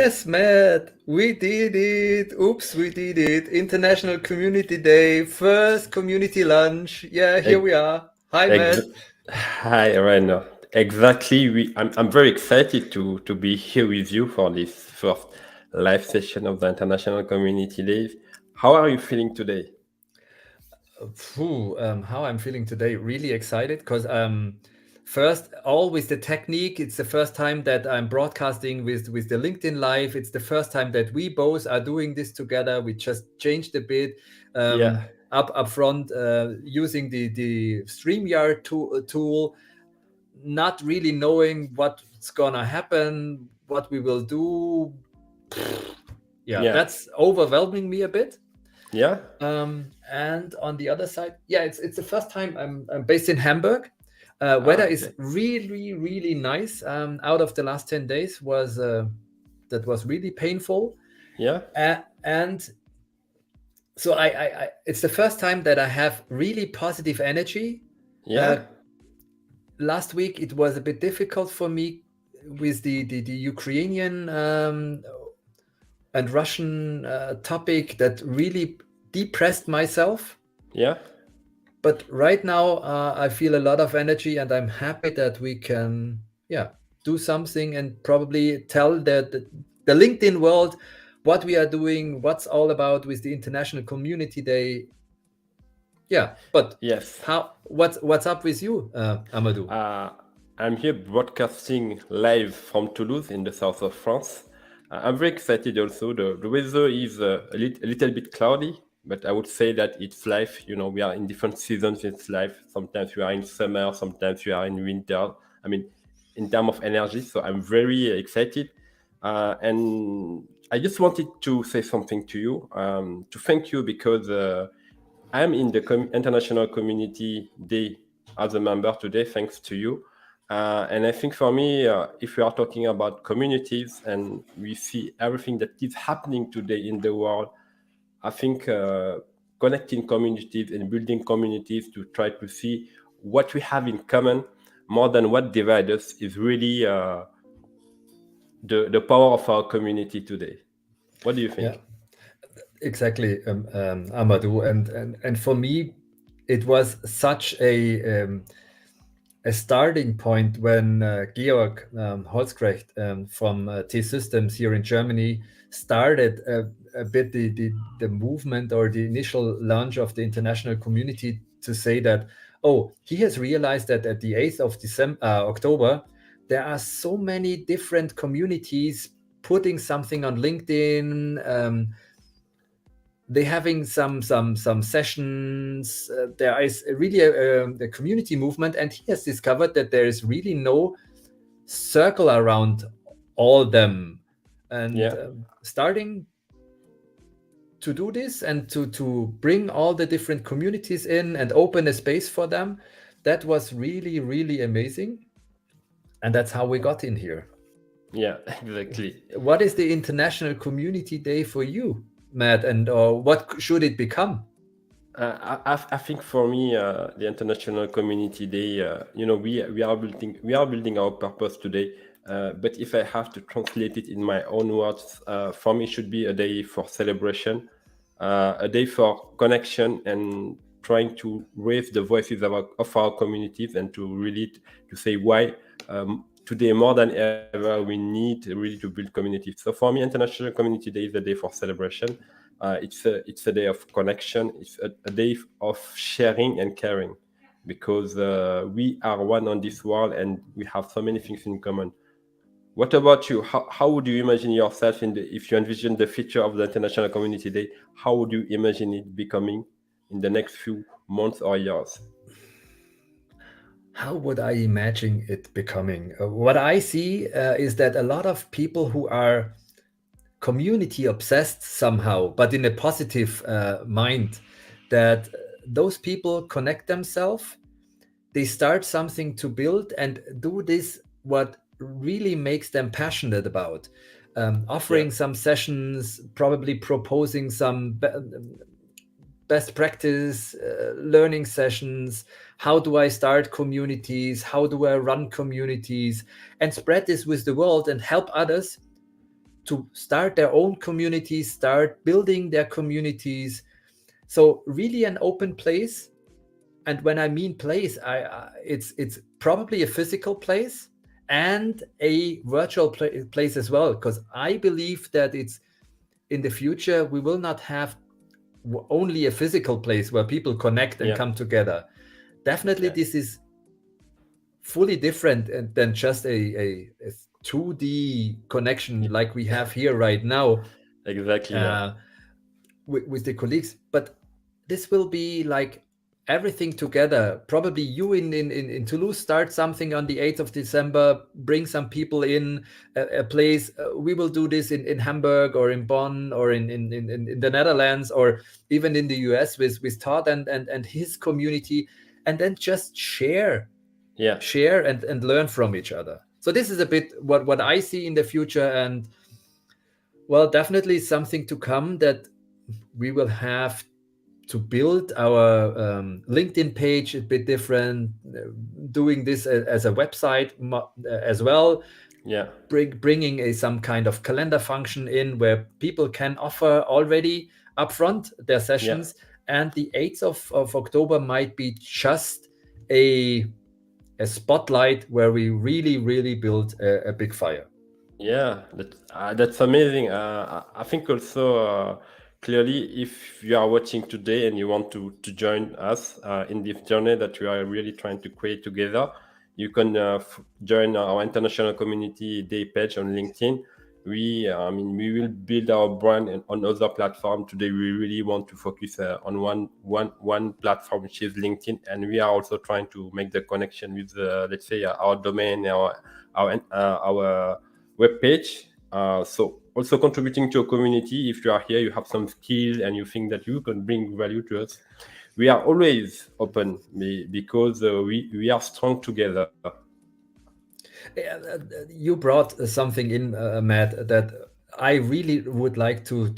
Yes, Matt, we did it. Oops, we did it. International Community Day, first community lunch. Yeah, here we Ex- are. Hi, ex- Matt. Hi, Reno. Exactly. I'm very excited to be here with you for this first live session of the International Community Day. How are you feeling today? How I'm feeling today. Really excited because first, all with the technique. It's the first time that I'm broadcasting with the LinkedIn Live. It's the first time that we both are doing this together. We just changed a bit Yeah, up front using the StreamYard tool, not really knowing what's gonna happen, what we will do. Yeah, yeah, that's overwhelming me a bit. yeah. And on the other side, yeah, it's the first time I'm based in Hamburg. Weather Ah, is okay. really nice. Out of the last 10 days was that was really painful, Yeah, and so I it's the first time that I have really positive energy. yeah, Uh, Last week it was a bit difficult for me with the Ukrainian and Russian topic that really depressed myself. yeah. But right now I feel a lot of energy, and I'm happy that we can, yeah, do something and probably tell the LinkedIn world what we are doing, what's all about with the International Community Day. Yeah, but Yes. what's up with you, Amadou? Uh, I'm here broadcasting live from Toulouse in the south of France. I'm very excited also. The weather is a little bit cloudy, but I would say that it's life. You know, we are in different seasons in life. Sometimes we are in summer, sometimes we are in winter. I mean, in terms of energy. So I'm very excited. And I just wanted to say something to you, to thank you because I'm in the International Community Day as a member today, thanks to you. And I think for me, if we are talking about communities and we see everything that is happening today in the world, I think connecting communities and building communities to try to see what we have in common more than what divides us is really the power of our community today. What do you Yeah, think? exactly, Amadou. And for me, it was such a starting point when Georg Holzkrecht from T-Systems here in Germany started a bit the movement or the initial launch of the international community to say that, oh, he has realized that at the 8th of October, there are so many different communities putting something on LinkedIn. They having some sessions. There is really a community movement, and he has discovered that there is really no circle around all them. And Yeah. starting to do this and to bring all the different communities in and open a space for them, that was really amazing. And that's how we got in here. Yeah, exactly. What is the International Community Day for you, Matt, and what should it become? I think for me, the International Community Day, we are building our purpose today. But if I have to translate it in my own words, for me, it should be a day for celebration, a day for connection, and trying to raise the voices of our communities and to really to say why today more than ever we need really to build communities. So for me, International Community Day is a day for celebration. It's a day of connection. It's a day of sharing and caring, because we are one on this world and we have so many things in common. What about you? How would you imagine yourself if you envision the future of the International Community Day? How would you imagine it becoming in the next few months or years? How would I imagine it becoming? What I see is that a lot of people who are community obsessed somehow, but in a positive mind, that those people connect themselves, they start something to build and do this what really makes them passionate about. Yeah, Offering some sessions, probably proposing some best practice learning sessions. How do I start communities? How do I run communities? And spread this with the world and help others to start their own communities, start building their communities. So really an open place. And when I mean place, it's probably a physical place and a virtual place as well, because I believe that it's in the future we will not have only a physical place where people connect and come together. Definitely, this is fully different than just a 2D connection like we have here right now. Exactly. With the colleagues, but this will be like everything together. Probably you in Toulouse start something on the 8th of December, bring some people in a place. We will do this in Hamburg or in Bonn or in the Netherlands or even in the US with Todd and his community, and then just share and learn from each other. So this is a bit what I see in the future, and well, definitely something to come, that we will have to build our LinkedIn page a bit different, doing this as a website as well. Bringing some kind of calendar function in where people can offer already upfront their sessions. And the 8th of October might be just a spotlight where we really build a big fire. Yeah, that's amazing. I think also clearly, if you are watching today and you want to join us in this journey that we are really trying to create together, you can join our international community day page on LinkedIn. We will build our brand on other platforms. Today, we really want to focus on one platform, which is LinkedIn, and we are also trying to make the connection with, let's say, our domain, our web page. So also contributing to a community. If you are here, you have some skills and you think that you can bring value to us, we are always open because we are strong together. You brought something in, Matt, that I really would like to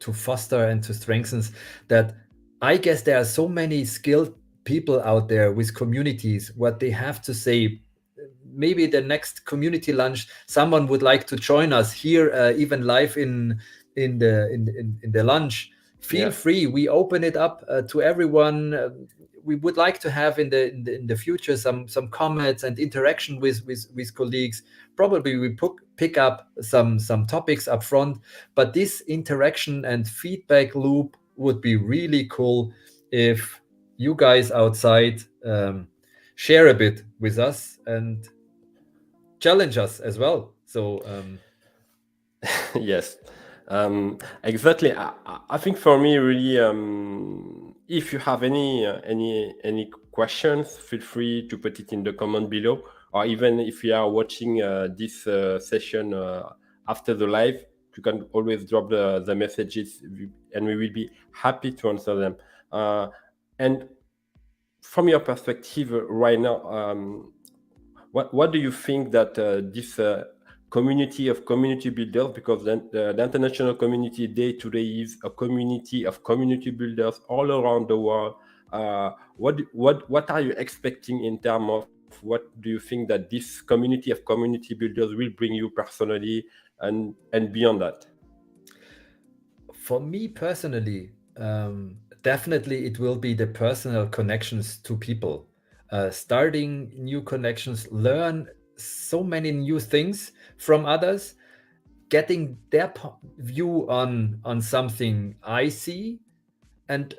foster and to strengthen. That I guess there are so many skilled people out there with communities, what they have to say. Maybe the next community lunch, someone would like to join us here, even live in the lunch. Feel free. We open it up to everyone. We would like to have in the future some comments and interaction with colleagues. Probably we pick up some topics up front, but this interaction and feedback loop would be really cool if you guys outside share a bit with us and challenge us as well. So yes, exactly. I think for me, really, if you have any questions, feel free to put it in the comment below, or even if you are watching this session after the live, you can always drop the messages, and we will be happy to answer them. And from your perspective right now, what do you think that this community of community builders, because the International Community Day today is a community of community builders all around the world. What are you expecting in terms of what do you think that this community of community builders will bring you personally and beyond that? For me personally, definitely it will be the personal connections to people. Starting new connections, learn so many new things from others, getting their view on something I see, and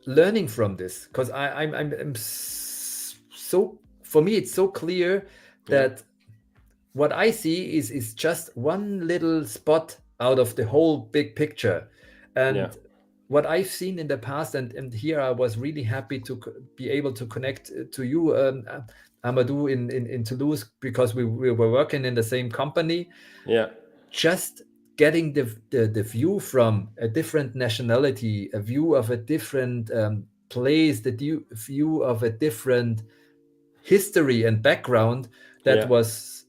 learning from this. Because I'm so, for me it's so clear that what I see is just one little spot out of the whole big picture. And what I've seen in the past, and here I was really happy to be able to connect to you, Amadou, in Toulouse, because we were working in the same company. Just getting the view from a different nationality, a view of a different place, the view of a different history and background, that was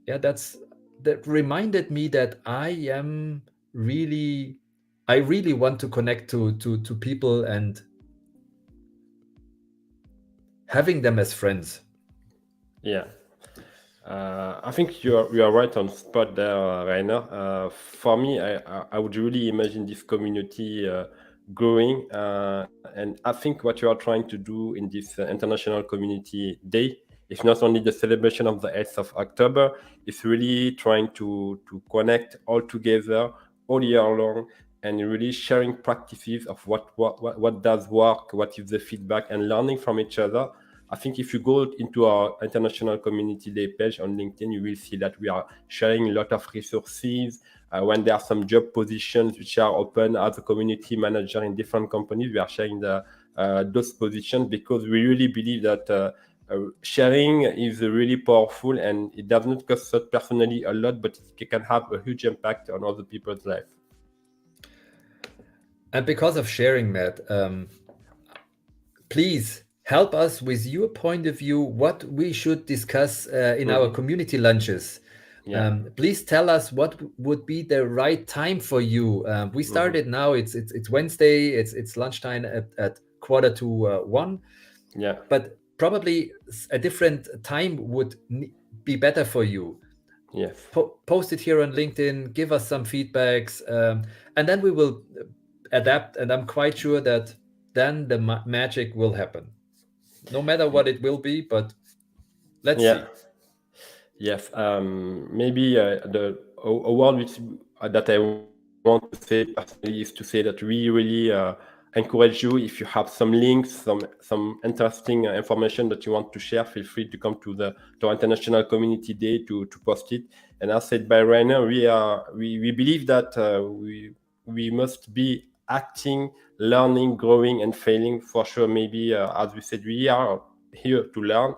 that reminded me that I really want to connect to people and having them as friends. I think you are right on spot there, Rainer. For me, I would really imagine this community growing, and I think what you are trying to do in this International Community Day is not only the celebration of the 8th of October, it's really trying to connect all together all year long and really sharing practices of what does work, what is the feedback, and learning from each other. I think if you go into our International Community Day page on LinkedIn, you will see that we are sharing a lot of resources. When there are some job positions which are open as a community manager in different companies, we are sharing those positions because we really believe that sharing is really powerful, and it does not cost us personally a lot, but it can have a huge impact on other people's life. And because of sharing, Matt, please help us with your point of view, what we should discuss in our community lunches. Yeah. Please tell us what would be the right time for you. We started now. It's Wednesday. It's lunchtime at 1:45. Yeah. But probably a different time would be better for you. Yes. Post it here on LinkedIn. Give us some feedbacks, and then we will adapt. And I'm quite sure that then the magic will happen. No matter what it will be, but let's see. Yes. Maybe a word which that I want to say personally is to say that we really encourage you. If you have some links, some interesting information that you want to share, feel free to come to our International Community Day to post it. And as said by Rainer, we believe that we must be acting, learning, growing, and failing for sure. Maybe as we said, we are here to learn.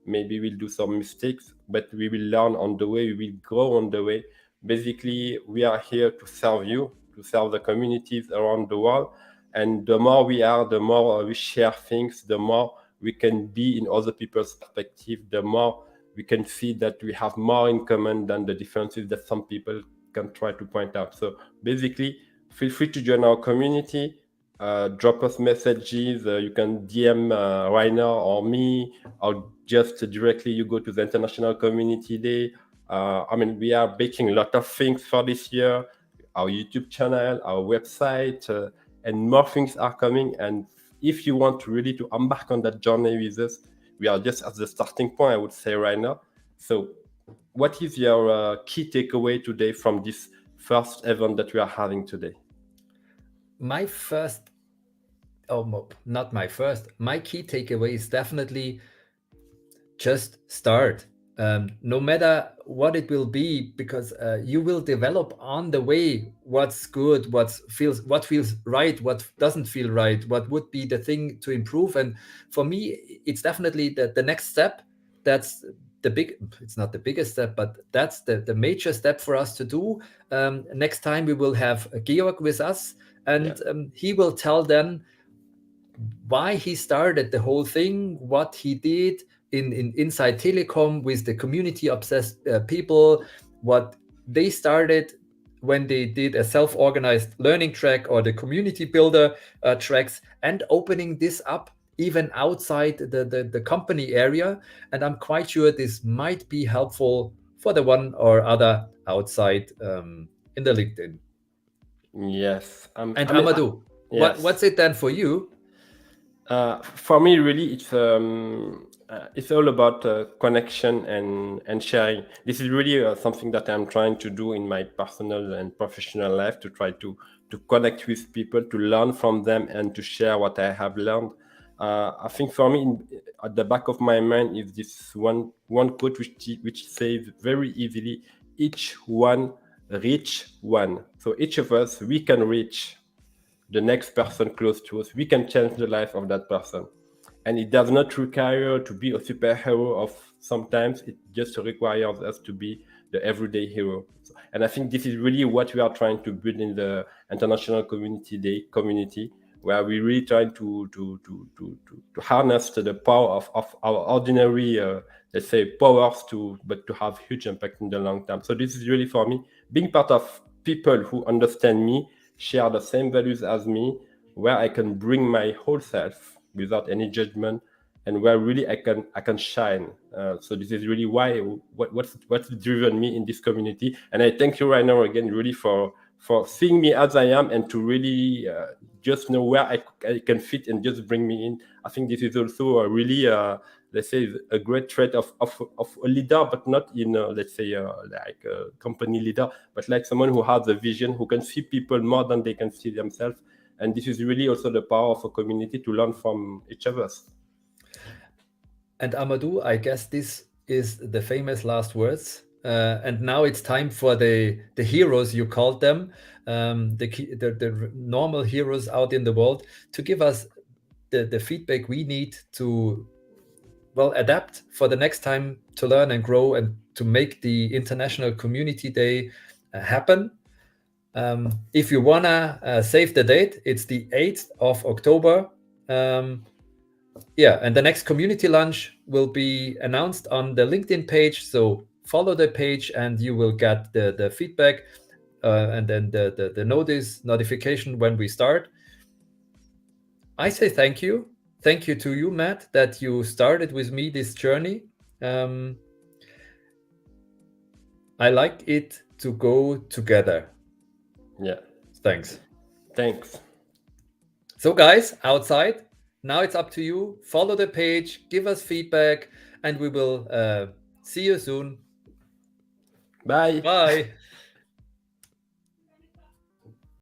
Maybe we'll do some mistakes, but we will learn on the way, we will grow on the way. Basically, we are here to serve you, to serve the communities around the world. And the more we are, the more we share things, the more we can be in other people's perspective, the more we can see that we have more in common than the differences that some people can try to point out. So basically, feel free to join our community. Drop us messages. You can DM Rainer or me, or just directly you go to the International Community Day. We are baking a lot of things for this year. Our YouTube channel, our website, and more things are coming. And if you want really to embark on that journey with us, we are just at the starting point, I would say, right now. So what is your key takeaway today from this first event that we are having today? My key takeaway is definitely just start. No matter what it will be, because you will develop on the way what's good, what feels right, what doesn't feel right, what would be the thing to improve. And for me, it's definitely the next step. That's it's not the biggest step, but that's the major step for us to do. Next time we will have Georg with us, and he will tell them why he started the whole thing, what he did inside Telecom with the community obsessed people, what they started when they did a self-organized learning track or the community builder tracks, and opening this up even outside the company area. And I'm quite sure this might be helpful for the one or other outside in the LinkedIn. Yes. And Amadou, what's it then for you? For me, really, it's all about connection and sharing. This is really something that I'm trying to do in my personal and professional life, to try to connect with people, to learn from them, and to share what I have learned. I think for me, at the back of my mind is this one quote which says very easily, each one reach one. So each of us, we can reach the next person close to us. We can change the life of that person. And it does not require to be a superhero of sometimes, it just requires us to be the everyday hero. And I think this is really what we are trying to build in the International Community Day community, where we really try to harness the power of our ordinary, let's say, powers but to have huge impact in the long term. So this is really, for me, being part of people who understand me, share the same values as me, where I can bring my whole self without any judgment, and where really I can shine. So this is really why what's driven me in this community. And I thank you right now again, really, for seeing me as I am, and to really just know where I can fit and just bring me in. I think this is also a really let's say a great trait of a leader, but not in let's say like a company leader, but like someone who has a vision, who can see people more than they can see themselves. And this is really also the power of a community, to learn from each of us. And Amadou, I guess this is the famous last words. And now it's time for the heroes, you called them, the normal heroes out in the world, to give us the feedback we need to, well, adapt for the next time, to learn and grow and to make the International Community Day happen. If you wanna save the date, it's the 8th of October. Yeah, and the next community lunch will be announced on the LinkedIn page. So follow the page and you will get the feedback and then the notification when we start. I say thank you. Thank you to you, Matt, that you started with me this journey. I like it to go together. Yeah. Thanks. Thanks. So guys, outside, now it's up to you. Follow the page, give us feedback, and we will see you soon. Bye. Bye.